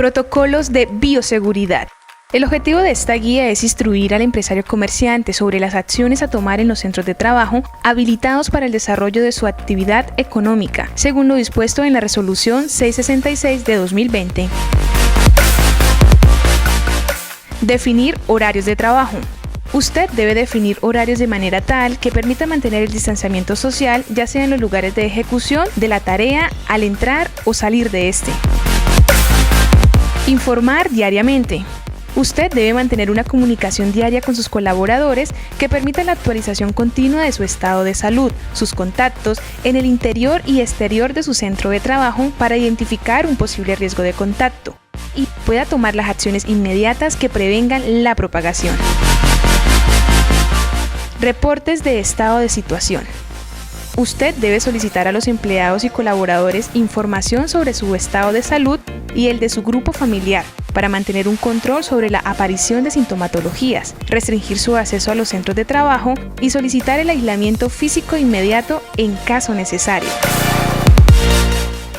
Protocolos de bioseguridad. El objetivo de esta guía es instruir al empresario comerciante sobre las acciones a tomar en los centros de trabajo habilitados para el desarrollo de su actividad económica, según lo dispuesto en la Resolución 666 de 2020. Definir horarios de trabajo. Usted debe definir horarios de manera tal que permita mantener el distanciamiento social, ya sea en los lugares de ejecución de la tarea, al entrar o salir de este. Informar diariamente. Usted debe mantener una comunicación diaria con sus colaboradores que permita la actualización continua de su estado de salud, sus contactos en el interior y exterior de su centro de trabajo para identificar un posible riesgo de contacto y pueda tomar las acciones inmediatas que prevengan la propagación. Reportes de estado de situación. Usted debe solicitar a los empleados y colaboradores información sobre su estado de salud y el de su grupo familiar para mantener un control sobre la aparición de sintomatologías, restringir su acceso a los centros de trabajo y solicitar el aislamiento físico inmediato en caso necesario.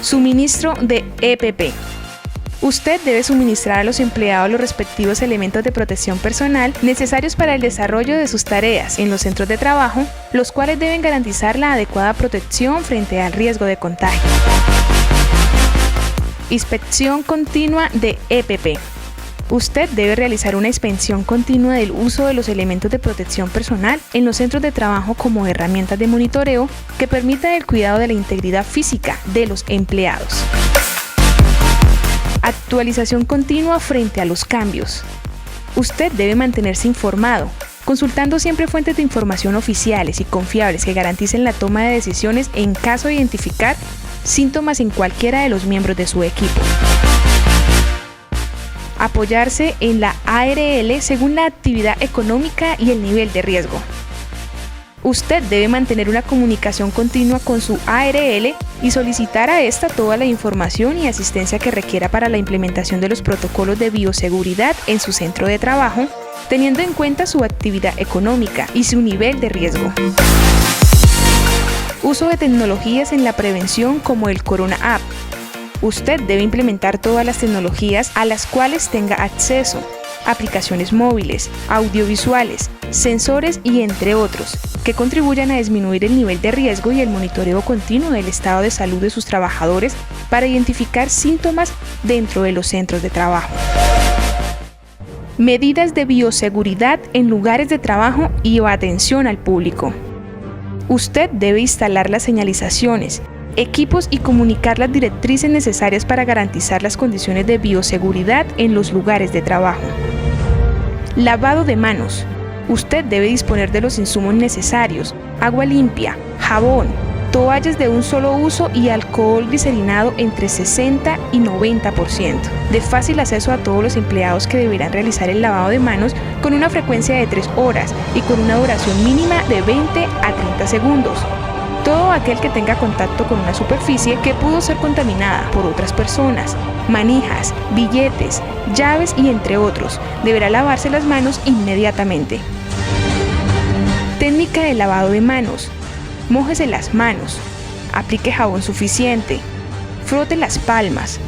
Suministro de EPP. Usted debe suministrar a los empleados los respectivos elementos de protección personal necesarios para el desarrollo de sus tareas en los centros de trabajo, los cuales deben garantizar la adecuada protección frente al riesgo de contagio. Inspección continua de EPP. Usted debe realizar una inspección continua del uso de los elementos de protección personal en los centros de trabajo como herramientas de monitoreo que permitan el cuidado de la integridad física de los empleados. Actualización continua frente a los cambios. Usted debe mantenerse informado, consultando siempre fuentes de información oficiales y confiables que garanticen la toma de decisiones en caso de identificar síntomas en cualquiera de los miembros de su equipo. Apoyarse en la ARL según la actividad económica y el nivel de riesgo. Usted debe mantener una comunicación continua con su ARL y solicitar a esta toda la información y asistencia que requiera para la implementación de los protocolos de bioseguridad en su centro de trabajo, teniendo en cuenta su actividad económica y su nivel de riesgo. Uso de tecnologías en la prevención como el Corona App. Usted debe implementar todas las tecnologías a las cuales tenga acceso, aplicaciones móviles, audiovisuales, sensores y entre otros, que contribuyan a disminuir el nivel de riesgo y el monitoreo continuo del estado de salud de sus trabajadores para identificar síntomas dentro de los centros de trabajo. Medidas de bioseguridad en lugares de trabajo y atención al público. Usted debe instalar las señalizaciones, equipos y comunicar las directrices necesarias para garantizar las condiciones de bioseguridad en los lugares de trabajo. Lavado de manos. Usted debe disponer de los insumos necesarios, agua limpia, jabón, toallas de un solo uso y alcohol glicerinado entre 60 y 90%, de fácil acceso a todos los empleados que deberán realizar el lavado de manos con una frecuencia de 3 horas y con una duración mínima de 20 a 30 segundos. Todo aquel que tenga contacto con una superficie que pudo ser contaminada por otras personas, manijas, billetes, llaves y entre otros, deberá lavarse las manos inmediatamente. Técnica de lavado de manos. Mójese las manos. Aplique jabón suficiente. Frote las palmas.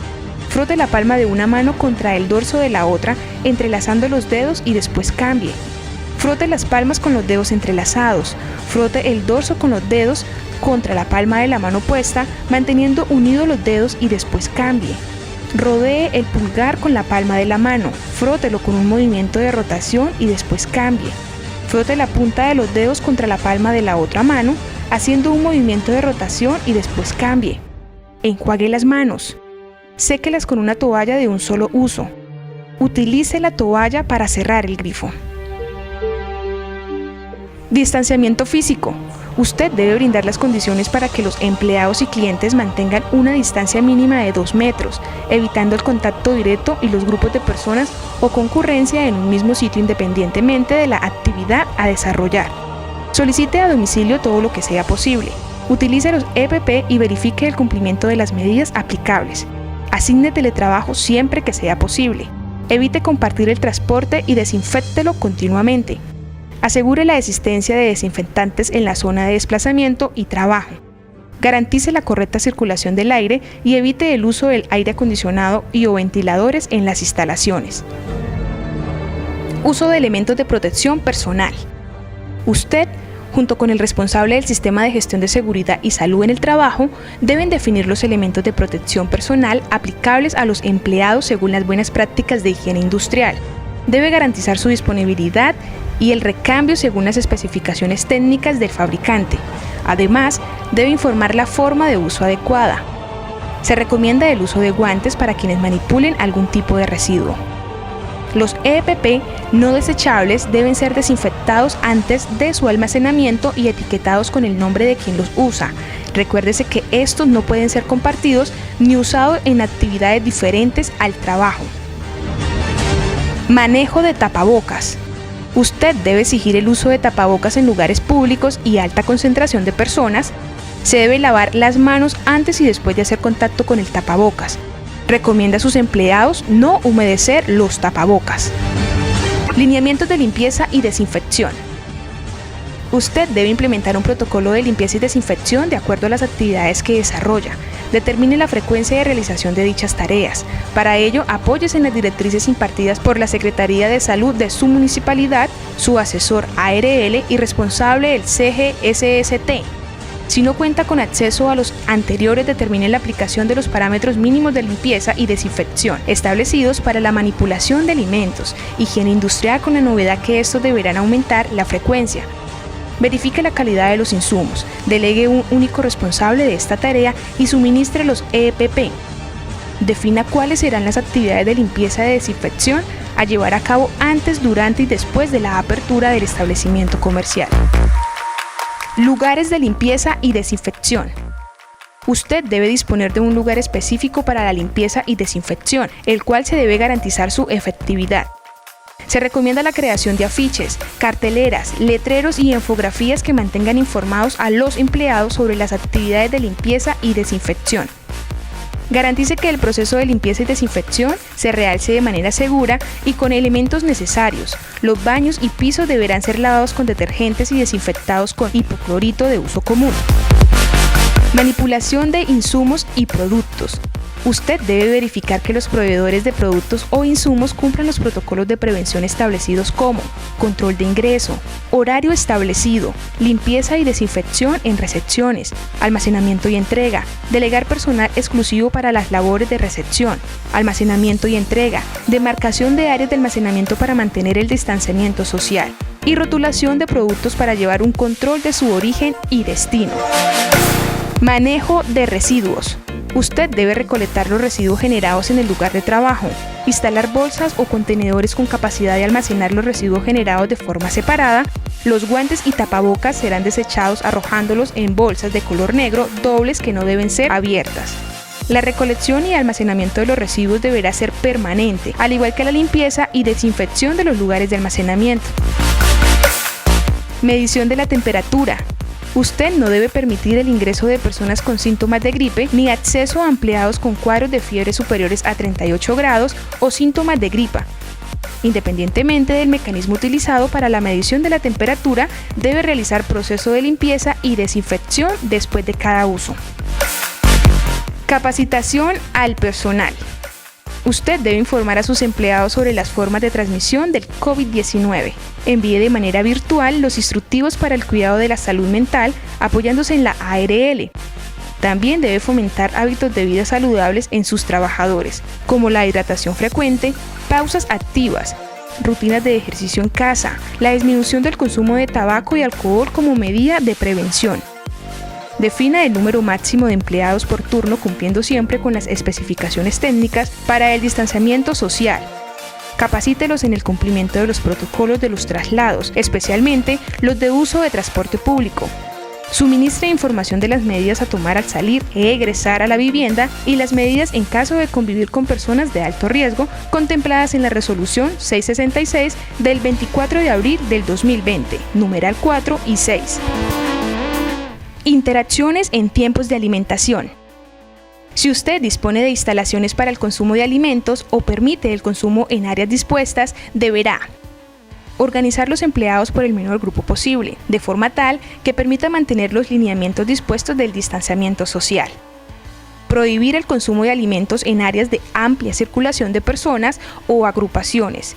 Frote la palma de una mano contra el dorso de la otra, entrelazando los dedos y después cambie. Frote las palmas con los dedos entrelazados. Frote el dorso con los dedos contra la palma de la mano opuesta, manteniendo unidos los dedos y después cambie. Rodee el pulgar con la palma de la mano. Frótelo con un movimiento de rotación y después cambie. Frote la punta de los dedos contra la palma de la otra mano, haciendo un movimiento de rotación y después cambie. Enjuague las manos. Séquelas con una toalla de un solo uso. Utilice la toalla para cerrar el grifo. Distanciamiento físico. Usted debe brindar las condiciones para que los empleados y clientes mantengan una distancia mínima de 2 metros, evitando el contacto directo y los grupos de personas o concurrencia en un mismo sitio independientemente de la actividad a desarrollar. Solicite a domicilio todo lo que sea posible. Utilice los EPP y verifique el cumplimiento de las medidas aplicables. Asigne teletrabajo siempre que sea posible. Evite compartir el transporte y desinféctelo continuamente. Asegure la existencia de desinfectantes en la zona de desplazamiento y trabajo. Garantice la correcta circulación del aire y evite el uso del aire acondicionado y o ventiladores en las instalaciones. Uso de elementos de protección personal. Usted, junto con el responsable del sistema de gestión de seguridad y salud en el trabajo, deben definir los elementos de protección personal aplicables a los empleados según las buenas prácticas de higiene industrial. Debe garantizar su disponibilidad y el recambio según las especificaciones técnicas del fabricante. Además, debe informar la forma de uso adecuada. Se recomienda el uso de guantes para quienes manipulen algún tipo de residuo. Los EPP no desechables deben ser desinfectados antes de su almacenamiento y etiquetados con el nombre de quien los usa. Recuérdese que estos no pueden ser compartidos ni usados en actividades diferentes al trabajo. Manejo de tapabocas. Usted debe exigir el uso de tapabocas en lugares públicos y alta concentración de personas. Se debe lavar las manos antes y después de hacer contacto con el tapabocas. Recomienda a sus empleados no humedecer los tapabocas. Lineamientos de limpieza y desinfección. Usted debe implementar un protocolo de limpieza y desinfección de acuerdo a las actividades que desarrolla. Determine la frecuencia de realización de dichas tareas. Para ello, apóyese en las directrices impartidas por la Secretaría de Salud de su municipalidad, su asesor ARL y responsable del CGSST. Si no cuenta con acceso a los anteriores, determine la aplicación de los parámetros mínimos de limpieza y desinfección establecidos para la manipulación de alimentos, higiene industrial, con la novedad que estos deberán aumentar la frecuencia. Verifique la calidad de los insumos, delegue un único responsable de esta tarea y suministre los EPP. Defina cuáles serán las actividades de limpieza y desinfección a llevar a cabo antes, durante y después de la apertura del establecimiento comercial. Lugares de limpieza y desinfección. Usted debe disponer de un lugar específico para la limpieza y desinfección, el cual se debe garantizar su efectividad. Se recomienda la creación de afiches, carteleras, letreros y infografías que mantengan informados a los empleados sobre las actividades de limpieza y desinfección. Garantice que el proceso de limpieza y desinfección se realice de manera segura y con elementos necesarios. Los baños y pisos deberán ser lavados con detergentes y desinfectados con hipoclorito de uso común. Manipulación de insumos y productos. Usted debe verificar que los proveedores de productos o insumos cumplan los protocolos de prevención establecidos como control de ingreso, horario establecido, limpieza y desinfección en recepciones, almacenamiento y entrega, delegar personal exclusivo para las labores de recepción, almacenamiento y entrega, demarcación de áreas de almacenamiento para mantener el distanciamiento social y rotulación de productos para llevar un control de su origen y destino. Manejo de residuos. Usted debe recolectar los residuos generados en el lugar de trabajo, instalar bolsas o contenedores con capacidad de almacenar los residuos generados de forma separada. Los guantes y tapabocas serán desechados arrojándolos en bolsas de color negro dobles que no deben ser abiertas. La recolección y almacenamiento de los residuos deberá ser permanente, al igual que la limpieza y desinfección de los lugares de almacenamiento. Medición de la temperatura. Usted no debe permitir el ingreso de personas con síntomas de gripe ni acceso a empleados con cuadros de fiebre superiores a 38 grados o síntomas de gripa. Independientemente del mecanismo utilizado para la medición de la temperatura, debe realizar proceso de limpieza y desinfección después de cada uso. Capacitación al personal. Usted debe informar a sus empleados sobre las formas de transmisión del COVID-19. Envíe de manera virtual los instructivos para el cuidado de la salud mental apoyándose en la ARL. También debe fomentar hábitos de vida saludables en sus trabajadores, como la hidratación frecuente, pausas activas, rutinas de ejercicio en casa, la disminución del consumo de tabaco y alcohol como medida de prevención. Defina el número máximo de empleados por turno cumpliendo siempre con las especificaciones técnicas para el distanciamiento social. Capacítelos en el cumplimiento de los protocolos de los traslados, especialmente los de uso de transporte público. Suministre información de las medidas a tomar al salir e egresar a la vivienda y las medidas en caso de convivir con personas de alto riesgo contempladas en la Resolución 666 del 24 de abril del 2020, numeral 4 y 6. Interacciones en tiempos de alimentación. Si usted dispone de instalaciones para el consumo de alimentos o permite el consumo en áreas dispuestas, deberá Organizar los empleados por el menor grupo posible, de forma tal que permita mantener los lineamientos dispuestos del distanciamiento social. Prohibir el consumo de alimentos en áreas de amplia circulación de personas o agrupaciones.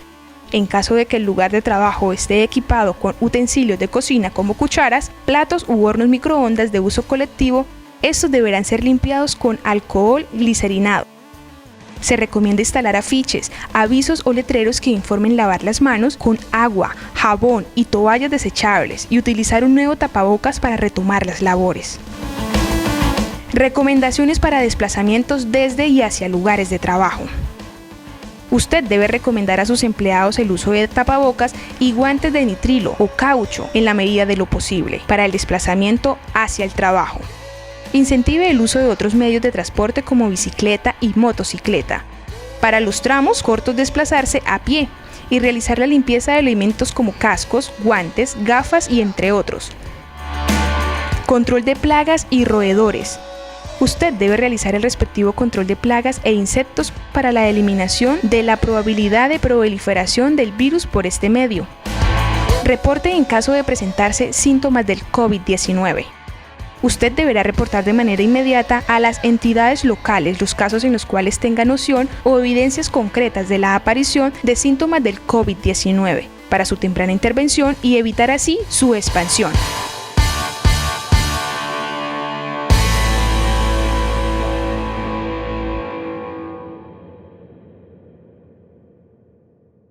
En caso de que el lugar de trabajo esté equipado con utensilios de cocina como cucharas, platos u hornos microondas de uso colectivo, estos deberán ser limpiados con alcohol glicerinado. Se recomienda instalar afiches, avisos o letreros que informen lavar las manos con agua, jabón y toallas desechables y utilizar un nuevo tapabocas para retomar las labores. Recomendaciones para desplazamientos desde y hacia lugares de trabajo. Usted debe recomendar a sus empleados el uso de tapabocas y guantes de nitrilo o caucho en la medida de lo posible para el desplazamiento hacia el trabajo. Incentive el uso de otros medios de transporte como bicicleta y motocicleta. Para los tramos cortos, desplazarse a pie y realizar la limpieza de elementos como cascos, guantes, gafas y entre otros. Control de plagas y roedores. Usted debe realizar el respectivo control de plagas e insectos para la eliminación de la probabilidad de proliferación del virus por este medio. Reporte en caso de presentarse síntomas del COVID-19. Usted deberá reportar de manera inmediata a las entidades locales los casos en los cuales tenga noción o evidencias concretas de la aparición de síntomas del COVID-19 para su temprana intervención y evitar así su expansión.